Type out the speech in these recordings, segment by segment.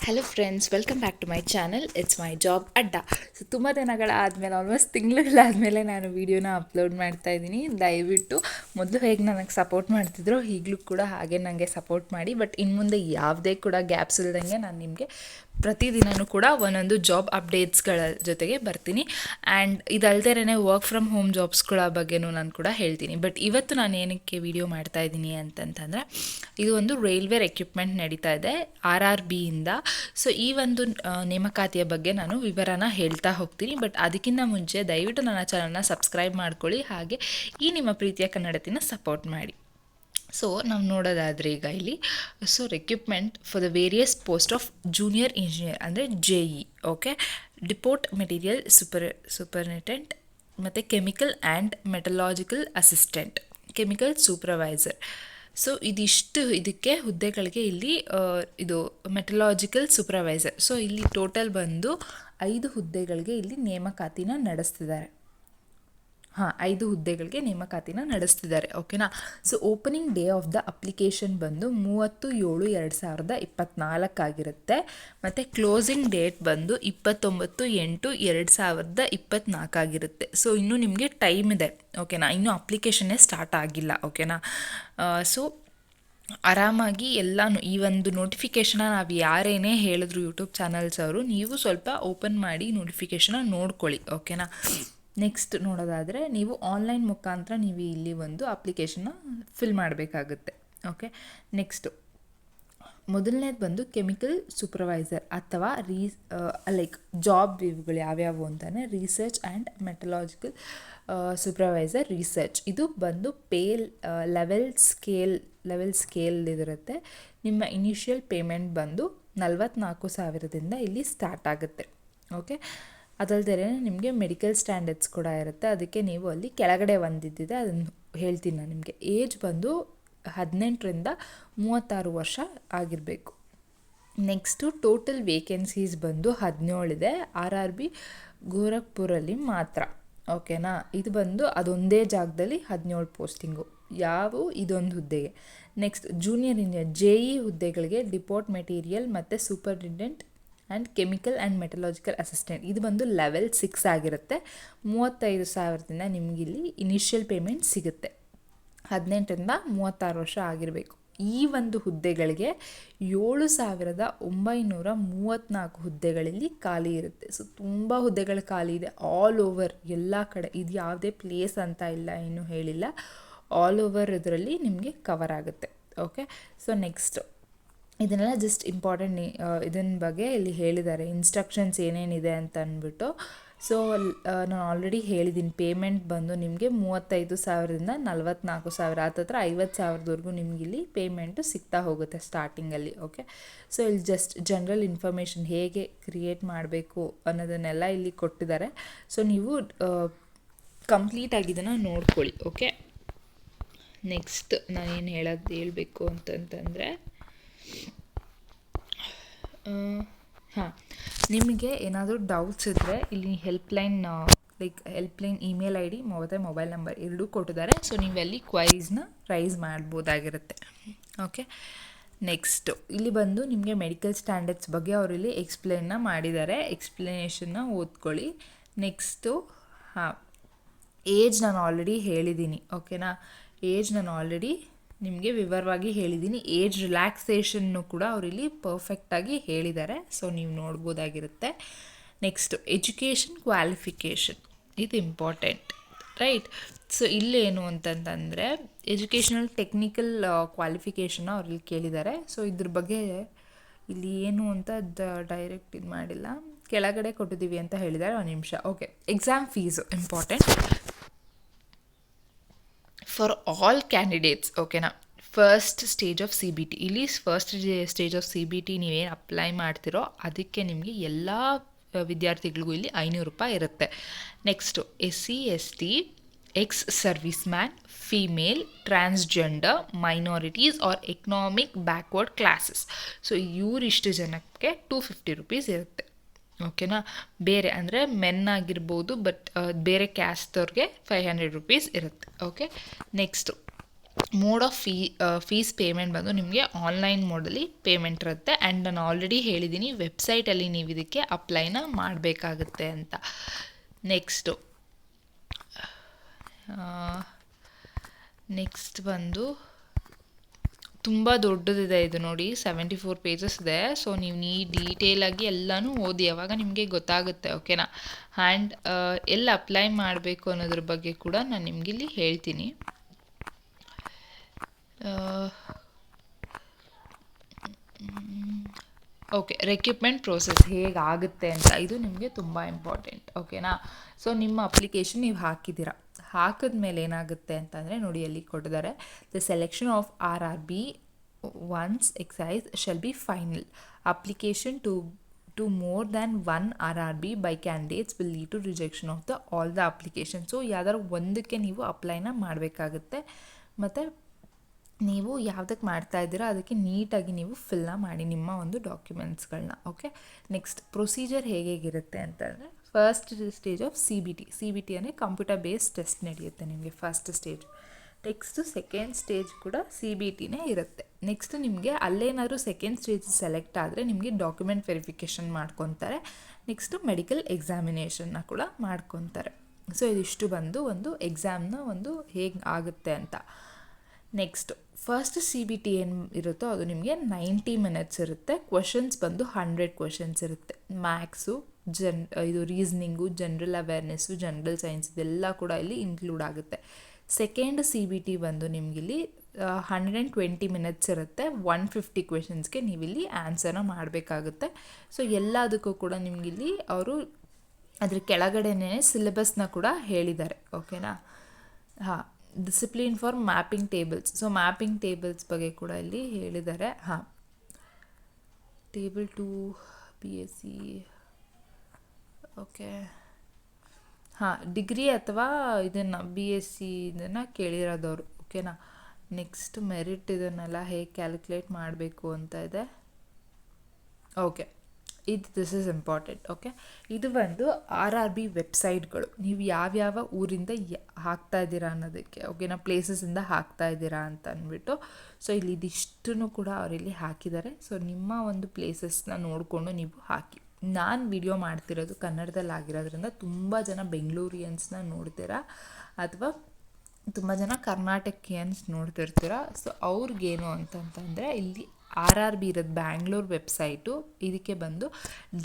Hello friends, welcome back to my channel. It's my job Adda. So ತುಂಬ ದಿನಗಳಾದಮೇಲೆ, almost ತಿಂಗಳುಗಳಾದಮೇಲೆ ನಾನು ವೀಡಿಯೋನ ಅಪ್ಲೋಡ್ ಮಾಡ್ತಾ ಇದ್ದೀನಿ. ದಯವಿಟ್ಟು ಮೊದಲು ಹೇಗೆ ನನಗೆ ಸಪೋರ್ಟ್ ಮಾಡ್ತಿದ್ರು ಈಗಲೂ ಕೂಡ ಹಾಗೆ ನನಗೆ ಸಪೋರ್ಟ್ ಮಾಡಿ. ಬಟ್ ಇನ್ನು ಮುಂದೆ ಯಾವುದೇ ಕೂಡ ಗ್ಯಾಪ್ಸ್ ಇಲ್ದಂಗೆ ನಾನು ನಿಮಗೆ ಪ್ರತಿದಿನವೂ ಕೂಡ ಒಂದೊಂದು ಜಾಬ್ ಅಪ್ಡೇಟ್ಸ್ಗಳ ಜೊತೆಗೆ ಬರ್ತೀನಿ. ಆ್ಯಂಡ್ ಇದಲ್ದೇನೆ ವರ್ಕ್ ಫ್ರಮ್ ಹೋಮ್ ಜಾಬ್ಸ್ಗಳ ಬಗ್ಗೆನೂ ನಾನು ಕೂಡ ಹೇಳ್ತೀನಿ. ಬಟ್ ಇವತ್ತು ನಾನು ಏನಕ್ಕೆ ವಿಡಿಯೋ ಮಾಡ್ತಾ ಇದ್ದೀನಿ ಅಂತಂತಂದರೆ, ಇದು ಒಂದು ರೈಲ್ವೆ ರೆಕ್ರೂಟ್ಮೆಂಟ್ ನಡೀತಾ ಇದೆ RRBಯಿಂದ. ಸೊ ಈ ಒಂದು ನೇಮಕಾತಿಯ ಬಗ್ಗೆ ನಾನು ವಿವರನ ಹೇಳ್ತಾ ಹೋಗ್ತೀನಿ. ಬಟ್ ಅದಕ್ಕಿಂತ ಮುಂಚೆ ದಯವಿಟ್ಟು ನನ್ನ ಚಾನಲ್ನ ಸಬ್ಸ್ಕ್ರೈಬ್ ಮಾಡ್ಕೊಳ್ಳಿ, ಹಾಗೆ ಈ ನಿಮ್ಮ ಪ್ರೀತಿಯ ಕನ್ನಡತಿನ ಸಪೋರ್ಟ್ ಮಾಡಿ. ಸೊ ನಾವು ನೋಡೋದಾದರೆ ಈಗ ಇಲ್ಲಿ recruitment for the various post of junior engineer ಅಂದರೆ JE, ಓಕೆ, ಡಿಪೋರ್ಟ್ ಮೆಟೀರಿಯಲ್ ಸೂಪರ್ನೆಟೆಂಟ್ ಮತ್ತು chemical and metallurgical assistant, chemical supervisor. So ಇದಕ್ಕೆ ಹುದ್ದೆಗಳಿಗೆ ಇಲ್ಲಿ ಇದು ಮೆಟಲಾಜಿಕಲ್ ಸೂಪರ್ವೈಸರ್. ಸೊ ಇಲ್ಲಿ ಟೋಟಲ್ ಬಂದು 5 ಹುದ್ದೆಗಳಿಗೆ ಇಲ್ಲಿ ನೇಮಕಾತಿನ ನಡೆಸ್ತಿದ್ದಾರೆ. 5 ಹುದ್ದೆಗಳಿಗೆ ನೇಮಕಾತಿನ ನಡೆಸ್ತಿದ್ದಾರೆ, ಓಕೆನಾ. So opening day of the application ಬಂದು 30/7/2024 ಆಗಿರುತ್ತೆ. ಮತ್ತು ಕ್ಲೋಸಿಂಗ್ ಡೇಟ್ ಬಂದು 29/8/2024 ಆಗಿರುತ್ತೆ. ಸೊ ಇನ್ನೂ ನಿಮಗೆ ಟೈಮ್ ಇದೆ, ಓಕೆನಾ. ಇನ್ನೂ ಅಪ್ಲಿಕೇಶನ್ನೇ ಸ್ಟಾರ್ಟ್ ಆಗಿಲ್ಲ, ಓಕೆನಾ. ಸೊ ಆರಾಮಾಗಿ ಎಲ್ಲನೂ ಈ ಒಂದು ನೋಟಿಫಿಕೇಷನ್ನ ನಾವು ಯಾರೇನೇ ಹೇಳಿದ್ರು ಯೂಟ್ಯೂಬ್ ಚಾನಲ್ಸ್ ಅವರು, ನೀವು ಸ್ವಲ್ಪ ಓಪನ್ ಮಾಡಿ ನೋಟಿಫಿಕೇಷನ್ನ ನೋಡ್ಕೊಳ್ಳಿ, ಓಕೆನಾ. ನೆಕ್ಸ್ಟ್ ನೋಡೋದಾದರೆ, ನೀವು ಆನ್ಲೈನ್ ಮುಖಾಂತರ ನೀವು ಇಲ್ಲಿ ಒಂದು ಅಪ್ಲಿಕೇಶನ್ನ ಫಿಲ್ ಮಾಡಬೇಕಾಗುತ್ತೆ, ಓಕೆ. ನೆಕ್ಸ್ಟು ಮೊದಲನೇದು ಬಂದು ಕೆಮಿಕಲ್ ಸೂಪರ್ವೈಸರ್ ಅಥವಾ ಲೈಕ್ ಜಾಬ್ ಇವುಗಳು ಯಾವ್ಯಾವು ಅಂತಲೇ research and metallurgical supervisor research. ಇದು ಬಂದು ಲೆವೆಲ್ ಸ್ಕೇಲ್ ಇದಿರುತ್ತೆ. ನಿಮ್ಮ ಇನಿಷಿಯಲ್ ಪೇಮೆಂಟ್ ಬಂದು 44,000ದಿಂದ ಇಲ್ಲಿ ಸ್ಟಾರ್ಟ್ ಆಗುತ್ತೆ, ಓಕೆ. ಅದಲ್ಲದೆ ನಿಮಗೆ ಮೆಡಿಕಲ್ ಸ್ಟ್ಯಾಂಡರ್ಡ್ಸ್ ಕೂಡ ಇರುತ್ತೆ. ಅದಕ್ಕೆ ನೀವು ಅಲ್ಲಿ ಕೆಳಗಡೆ ಒಂದಿದ್ದಿದೆ, ಅದನ್ನು ಹೇಳ್ತೀನಿ ನಾನು ನಿಮಗೆ. ಏಜ್ ಬಂದು 18ರಿಂದ 36 ವರ್ಷ ಆಗಿರಬೇಕು. ನೆಕ್ಸ್ಟು ಟೋಟಲ್ ವೇಕೆನ್ಸೀಸ್ ಬಂದು 17 ಇದೆ. RRB ಗೋರಖ್ಪುರಲ್ಲಿ ಮಾತ್ರ, ಓಕೆನಾ. ಇದು ಬಂದು ಅದೊಂದೇ ಜಾಗದಲ್ಲಿ 17 ಪೋಸ್ಟಿಂಗು, ಇದೊಂದು ಹುದ್ದೆಗೆ. ನೆಕ್ಸ್ಟ್ ಜೂನಿಯರ್ ಇಂಜಿನಿಯರ್ JE ಹುದ್ದೆಗಳಿಗೆ ಡಿಪೋರ್ಟ್ ಮೆಟೀರಿಯಲ್ ಮತ್ತು superintendent and chemical and metallurgical assistant. ಇದು ಬಂದು ಲೆವೆಲ್ 6 ಆಗಿರುತ್ತೆ. 35,000ದಿಂದ ನಿಮಗಿಲ್ಲಿ ಇನಿಷಿಯಲ್ ಪೇಮೆಂಟ್ ಸಿಗುತ್ತೆ. 18ರಿಂದ 36 ವರ್ಷ ಆಗಿರಬೇಕು. ಈ ಒಂದು ಹುದ್ದೆಗಳಿಗೆ 7,934 ಹುದ್ದೆಗಳಲ್ಲಿ ಖಾಲಿ ಇರುತ್ತೆ. ಸೊ ತುಂಬ ಹುದ್ದೆಗಳು ಖಾಲಿ ಇದೆ ಆಲ್ ಓವರ್, ಎಲ್ಲ ಕಡೆ. ಇದು ಯಾವುದೇ ಪ್ಲೇಸ್ ಅಂತ ಇಲ್ಲ, ಇನ್ನೂ ಹೇಳಿಲ್ಲ. ಆಲ್ ಓವರ್ ಇದರಲ್ಲಿ ನಿಮಗೆ ಕವರ್ ಆಗುತ್ತೆ, ಓಕೆ. ಸೊ ನೆಕ್ಸ್ಟ್ ಇದನ್ನೆಲ್ಲ ಜಸ್ಟ್ ಇಂಪಾರ್ಟೆಂಟ್ ಇದನ್ನ ಬಗ್ಗೆ ಇಲ್ಲಿ ಹೇಳಿದ್ದಾರೆ, ಇನ್ಸ್ಟ್ರಕ್ಷನ್ಸ್ ಏನೇನಿದೆ ಅಂತ ಅಂದ್ಬಿಟ್ಟು. ಸೊ ನಾನು ಆಲ್ರೆಡಿ ಹೇಳಿದ್ದೀನಿ, ಪೇಮೆಂಟ್ ಬಂದು ನಿಮಗೆ 35,000ದಿಂದ 44,000, ಹತ್ತತ್ರ 50,000ವರೆಗೂ ನಿಮಗಿಲ್ಲಿ ಪೇಮೆಂಟು ಸಿಗ್ತಾ ಹೋಗುತ್ತೆ ಸ್ಟಾರ್ಟಿಂಗಲ್ಲಿ, ಓಕೆ. ಸೊ ಇಲ್ಲಿ ಜಸ್ಟ್ ಜನರಲ್ ಇನ್ಫಾರ್ಮೇಷನ್ ಹೇಗೆ ಕ್ರಿಯೇಟ್ ಮಾಡಬೇಕು ಅನ್ನೋದನ್ನೆಲ್ಲ ಇಲ್ಲಿ ಕೊಟ್ಟಿದ್ದಾರೆ. ಸೊ ನೀವು ಕಂಪ್ಲೀಟಾಗಿ ಇದನ್ನು ನೋಡ್ಕೊಳ್ಳಿ, ಓಕೆ. ನೆಕ್ಸ್ಟ್ ನಾನೇನು ಹೇಳಬೇಕು ಅಂತಂತಂದರೆ, ನಿಮಗೆ ಏನಾದರೂ ಡೌಟ್ಸ್ ಇದ್ದರೆ ಇಲ್ಲಿ ಹೆಲ್ಪ್ಲೈನ್ ಇಮೇಲ್ ID ಮತ್ತು ಮೊಬೈಲ್ ನಂಬರ್ ಎರಡೂ ಕೊಟ್ಟಿದ್ದಾರೆ. ಸೊ ನೀವೆಲ್ಲಿ ಕ್ವೈರೀಸ್ನ ರೈಸ್ ಮಾಡ್ಬೋದಾಗಿರುತ್ತೆ, ಓಕೆ. ನೆಕ್ಸ್ಟು ಇಲ್ಲಿ ಬಂದು ನಿಮಗೆ ಮೆಡಿಕಲ್ ಸ್ಟ್ಯಾಂಡರ್ಡ್ಸ್ ಬಗ್ಗೆ ಅವರಿಲ್ಲಿ ಎಕ್ಸ್ಪ್ಲೇನ್ನ ಮಾಡಿದ್ದಾರೆ, ಎಕ್ಸ್ಪ್ಲನೇಷನ್ನ ಓದ್ಕೊಳ್ಳಿ. ನೆಕ್ಸ್ಟು ಏಜ್ ನಾನು ಆಲ್ರೆಡಿ ಹೇಳಿದ್ದೀನಿ, ಓಕೆನಾ. ಏಜ್ ನಾನು ಆಲ್ರೆಡಿ ನಿಮಗೆ ವಿವರವಾಗಿ ಹೇಳಿದ್ದೀನಿ. ಏಜ್ ರಿಲ್ಯಾಕ್ಸೇಷನ್ನು ಕೂಡ ಅವರಿಲ್ಲಿ ಪರ್ಫೆಕ್ಟಾಗಿ ಹೇಳಿದ್ದಾರೆ, ಸೊ ನೀವು ನೋಡ್ಬೋದಾಗಿರುತ್ತೆ. ನೆಕ್ಸ್ಟು ಎಜುಕೇಷನ್ ಕ್ವಾಲಿಫಿಕೇಷನ್, ಇದು ಇಂಪಾರ್ಟೆಂಟ್, ರೈಟ್. ಸೊ ಇಲ್ಲೇನು ಅಂತಂತಂದರೆ ಎಜುಕೇಷನಲ್ ಟೆಕ್ನಿಕಲ್ ಕ್ವಾಲಿಫಿಕೇಷನ್ನ ಅವ್ರಲ್ಲಿ ಕೇಳಿದ್ದಾರೆ. ಸೊ ಇದ್ರ ಬಗ್ಗೆ ಇಲ್ಲಿ ಏನು ಅಂತ ಡೈರೆಕ್ಟ್ ಇದು ಮಾಡಿಲ್ಲ, ಕೆಳಗಡೆ ಕೊಟ್ಟಿದ್ದೀವಿ ಅಂತ ಹೇಳಿದ್ದಾರೆ. ಒಂದು ನಿಮಿಷ, okay. Exam fees important for all candidates, ಓಕೆನಾ. ಫಸ್ಟ್ ಸ್ಟೇಜ್ ಆಫ್ CBT, ಇಲ್ಲಿ ಫಸ್ಟ್ ಸ್ಟೇಜ್ ಆಫ್ CBT ನೀವೇನು ಅಪ್ಲೈ ಮಾಡ್ತಿರೋ ಅದಕ್ಕೆ ನಿಮಗೆ ಎಲ್ಲ ವಿದ್ಯಾರ್ಥಿಗಳಿಗೂ ಇಲ್ಲಿ 500 ರೂಪಾಯಿ ಇರುತ್ತೆ. Next SC ST ex service man, female, transgender, minorities or economic backward classes. So ಇವರಿಷ್ಟು ಜನಕ್ಕೆ 250 ರೂಪೀಸ್ ಇರುತ್ತೆ, ಓಕೆನಾ. ಬೇರೆ ಅಂದರೆ ಮೆನ್ ಆಗಿರ್ಬೋದು, ಬಟ್ ಬೇರೆ ಕ್ಯಾಸ್ಟವ್ರಿಗೆ 500 ರೂಪೀಸ್ ಇರುತ್ತೆ, okay. Next mode of fees payment ಬಂದು ನಿಮಗೆ ಆನ್ಲೈನ್ ಮೋಡಲ್ಲಿ ಪೇಮೆಂಟ್ ಇರುತ್ತೆ. ಆ್ಯಂಡ್ ನಾನು ಆಲ್ರೆಡಿ ಹೇಳಿದ್ದೀನಿ ವೆಬ್ಸೈಟಲ್ಲಿ ನೀವು ಇದಕ್ಕೆ ಅಪ್ಲೈನ ಮಾಡಬೇಕಾಗುತ್ತೆ ಅಂತ. ನೆಕ್ಸ್ಟ್ ಬಂದು ತುಂಬ ದೊಡ್ಡದಿದೆ ಇದು ನೋಡಿ, 74 ಪೇಜಸ್ ಇದೆ. ಸೊ ನೀವು ಡೀಟೇಲಾಗಿ ಎಲ್ಲನೂ ಓದಿ, ಅವಾಗ ನಿಮಗೆ ಗೊತ್ತಾಗುತ್ತೆ, ಓಕೆನಾ. ಆ್ಯಂಡ್ ಎಲ್ಲ ಅಪ್ಲೈ ಮಾಡಬೇಕು ಅನ್ನೋದ್ರ ಬಗ್ಗೆ ಕೂಡ ನಾನು ನಿಮಗಿಲ್ಲಿ ಹೇಳ್ತೀನಿ. ಓಕೆ, ರಿಕ್ರೂಟ್ಮೆಂಟ್ ಪ್ರೋಸೆಸ್ ಹೇಗಾಗುತ್ತೆ ಅಂತ ಇದು ನಿಮಗೆ ತುಂಬ ಇಂಪಾರ್ಟೆಂಟ್, ಓಕೆನಾ. ಸೊ ನಿಮ್ಮ ಅಪ್ಲಿಕೇಶನ್ ನೀವು ಹಾಕಿದ್ಮೇಲೆ ಏನಾಗುತ್ತೆ ಅಂತಂದರೆ ನೋಡಿ, ಅಲ್ಲಿ ಕೊಟ್ಟಿದ್ದಾರೆ, the selection of RRB once ಎಕ್ಸೈಸ್ shall be final. Application to more than 1 RRB by candidates will lead to rejection of all the application. So ಯಾವ್ದಾದ್ರು ಒಂದಕ್ಕೆ ನೀವು ಅಪ್ಲೈನ ಮಾಡಬೇಕಾಗುತ್ತೆ, ಮತ್ತು ನೀವು ಯಾವುದಕ್ಕೆ ಮಾಡ್ತಾ ಇದ್ದೀರಾ ಅದಕ್ಕೆ ನೀಟಾಗಿ ನೀವು ಫಿಲ್ನ ಮಾಡಿ ನಿಮ್ಮ ಒಂದು ಡಾಕ್ಯುಮೆಂಟ್ಸ್ಗಳನ್ನ, ಓಕೆ. ನೆಕ್ಸ್ಟ್ ಪ್ರೊಸೀಜರ್ ಹೇಗಿರುತ್ತೆ ಅಂತಂದರೆ, ಫಸ್ಟ್ ಸ್ಟೇಜ್ ಆಫ್ CBT ಅಂದರೆ ಕಂಪ್ಯೂಟರ್ ಬೇಸ್ಡ್ ಟೆಸ್ಟ್ ನಡೆಯುತ್ತೆ ನಿಮಗೆ first stage. Next second stage ಕೂಡ CBTನೇ ಇರುತ್ತೆ. ನೆಕ್ಸ್ಟ್ ನಿಮಗೆ ಅಲ್ಲೇನಾದರೂ ಸೆಕೆಂಡ್ ಸ್ಟೇಜ್ ಸೆಲೆಕ್ಟ್ ಆದರೆ ನಿಮಗೆ ಡಾಕ್ಯುಮೆಂಟ್ ವೆರಿಫಿಕೇಷನ್ ಮಾಡ್ಕೊತಾರೆ. ನೆಕ್ಸ್ಟು ಮೆಡಿಕಲ್ ಎಕ್ಸಾಮಿನೇಷನ್ನ ಕೂಡ ಮಾಡ್ಕೊತಾರೆ. ಸೊ ಇದಿಷ್ಟು ಬಂದು ಒಂದು ಎಕ್ಸಾಮ್ನ ಒಂದು ಹೇಗೆ ಆಗುತ್ತೆ ಅಂತ. ನೆಕ್ಸ್ಟ್ ಫಸ್ಟ್ CBT ಏನು ಇರುತ್ತೋ ಅದು ನಿಮಗೆ 90 ಮಿನಿಟ್ಸ್ ಇರುತ್ತೆ. ಕ್ವಶನ್ಸ್ ಬಂದು 100 ಕ್ವಶನ್ಸ್ ಇರುತ್ತೆ. ಮ್ಯಾಥ್ಸು, ಇದು ರೀಸ್ನಿಂಗು, ಜನರಲ್ ಅವೇರ್ನೆಸ್ಸು, ಜನರಲ್ ಸೈನ್ಸ್ ಇದೆಲ್ಲ ಕೂಡ ಇಲ್ಲಿ ಇನ್ಕ್ಲೂಡ್ ಆಗುತ್ತೆ. ಸೆಕೆಂಡ್ CBT ಬಂದು ನಿಮಗಿಲ್ಲಿ 120 ಮಿನಿಟ್ಸ್ ಇರುತ್ತೆ. 150 ಕ್ವೆಶನ್ಸ್ಗೆ ನೀವಿಲ್ಲಿ ಆನ್ಸರ್ನ ಮಾಡಬೇಕಾಗುತ್ತೆ. ಸೊ ಎಲ್ಲದಕ್ಕೂ ಕೂಡ ನಿಮಗಿಲ್ಲಿ ಅವರು ಅದ್ರ ಕೆಳಗಡೆನೇ ಸಿಲೆಬಸ್ನ ಕೂಡ ಹೇಳಿದ್ದಾರೆ, ಓಕೆನಾ. ಹಾಂ, discipline for mapping tables. So mapping tables ಬಗ್ಗೆ ಕೂಡ ಇಲ್ಲಿ ಹೇಳಿದ್ದಾರೆ. ಹಾಂ, ಟೇಬಲ್ 2 BSc, ಓಕೆ. ಹಾಂ, ಡಿಗ್ರಿ ಅಥವಾ ಇದನ್ನು BSc ಇದನ್ನು ಕೇಳಿರೋದವರು, ಓಕೆನಾ. ನೆಕ್ಸ್ಟ್ ಮೆರಿಟ್ ಇದನ್ನೆಲ್ಲ ಹೇಗೆ ಕ್ಯಾಲ್ಕುಲೇಟ್ ಮಾಡಬೇಕು ಅಂತ ಇದೆ, okay. This is important, okay. ಇದು ಬಂದು RRB ವೆಬ್ಸೈಟ್ಗಳು, ನೀವು ಯಾವ್ಯಾವ ಊರಿಂದ ಹಾಕ್ತಾ ಇದ್ದೀರಾ ಅನ್ನೋದಕ್ಕೆ, ಓಕೆನಾ, ಪ್ಲೇಸಸ್ಸಿಂದ ಹಾಕ್ತಾ ಇದ್ದೀರಾ ಅಂತ ಅಂದ್ಬಿಟ್ಟು. ಸೊ ಇಲ್ಲಿ ಇದಿಷ್ಟನ್ನು ಕೂಡ ಅವರಿಲ್ಲಿ ಹಾಕಿದ್ದಾರೆ. ಸೊ ನಿಮ್ಮ ಒಂದು ಪ್ಲೇಸಸ್ನ ನೋಡಿಕೊಂಡು ನೀವು ಹಾಕಿ. ನಾನು ವಿಡಿಯೋ ಮಾಡ್ತಿರೋದು ಕನ್ನಡದಲ್ಲಿ ಆಗಿರೋದ್ರಿಂದ ತುಂಬ ಜನ ಬೆಂಗಳೂರಿಯನ್ಸ್ನ ನೋಡ್ತೀರಾ ಅಥವಾ ತುಂಬ ಜನ ಕರ್ನಾಟಕಿಯನ್ಸ್ ನೋಡ್ತಿರ್ತೀರ. ಸೊ ಅವ್ರಿಗೇನು ಅಂತಂತಂದರೆ ಇಲ್ಲಿ RRB ಇರೋದು ಬ್ಯಾಂಗ್ಳೂರ್ ವೆಬ್ಸೈಟು, ಇದಕ್ಕೆ ಬಂದು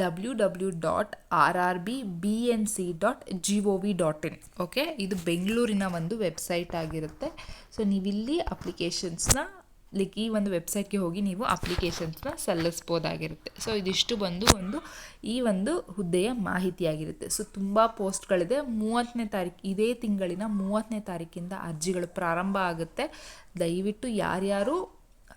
www.rrbnc.gov.in, ಓಕೆ. ಇದು ಬೆಂಗಳೂರಿನ ಒಂದು ವೆಬ್ಸೈಟ್ ಆಗಿರುತ್ತೆ. ಸೊ ನೀವಿಲ್ಲಿ ಅಪ್ಲಿಕೇಶನ್ಸ್ನ ಈ ಒಂದು ವೆಬ್ಸೈಟ್ಗೆ ಹೋಗಿ ನೀವು ಅಪ್ಲಿಕೇಶನ್ಸ್ನ ಸಲ್ಲಿಸ್ಬೋದಾಗಿರುತ್ತೆ. ಸೊ ಇದಿಷ್ಟು ಬಂದು ಈ ಒಂದು ಹುದ್ದೆಯ ಮಾಹಿತಿಯಾಗಿರುತ್ತೆ. ಸೊ ತುಂಬ ಪೋಸ್ಟ್ಗಳಿದೆ. 30ನೇ ತಾರೀಕು, ಇದೇ ತಿಂಗಳಿನ 30ನೇ ತಾರೀಕಿಂದ ಅರ್ಜಿಗಳು ಪ್ರಾರಂಭ ಆಗುತ್ತೆ. ದಯವಿಟ್ಟು ಯಾರ್ಯಾರು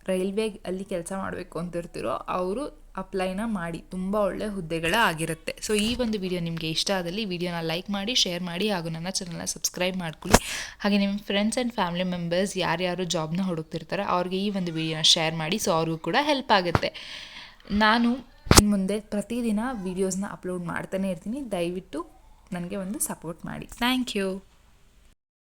ರೈಲ್ವೆ ಅಲ್ಲಿ ಕೆಲಸ ಮಾಡಬೇಕು ಅಂತಿರ್ತೀರೋ ಅವರು ಅಪ್ಲೈನ ಮಾಡಿ, ತುಂಬ ಒಳ್ಳೆ ಹುದ್ದೆಗಳ ಆಗಿರುತ್ತೆ. ಸೊ ಈ ಒಂದು ವಿಡಿಯೋ ನಿಮಗೆ ಇಷ್ಟ ಆದಲ್ಲಿ ವಿಡಿಯೋನ ಲೈಕ್ ಮಾಡಿ, ಶೇರ್ ಮಾಡಿ, ಹಾಗೂ ನನ್ನ ಚಾನಲ್ನ ಸಬ್ಸ್ಕ್ರೈಬ್ ಮಾಡ್ಕೊಳ್ಳಿ. ಹಾಗೆ ನಿಮ್ಮ ಫ್ರೆಂಡ್ಸ್ ಆ್ಯಂಡ್ ಫ್ಯಾಮಿಲಿ ಮೆಂಬರ್ಸ್ ಯಾರ್ಯಾರು ಜಾಬ್ನ ಹುಡುಕ್ತಿರ್ತಾರೆ ಅವ್ರಿಗೆ ಈ ಒಂದು ವಿಡಿಯೋನ ಶೇರ್ ಮಾಡಿ. ಸೊ ಅವ್ರಿಗೂ ಕೂಡ ಹೆಲ್ಪ್ ಆಗುತ್ತೆ. ನಾನು ಇನ್ನು ಮುಂದೆ ಪ್ರತಿದಿನ ವೀಡಿಯೋಸ್ನ ಅಪ್ಲೋಡ್ ಮಾಡ್ತಾನೆ ಇರ್ತೀನಿ. ದಯವಿಟ್ಟು ನನಗೆ ಒಂದು ಸಪೋರ್ಟ್ ಮಾಡಿ. Thank you.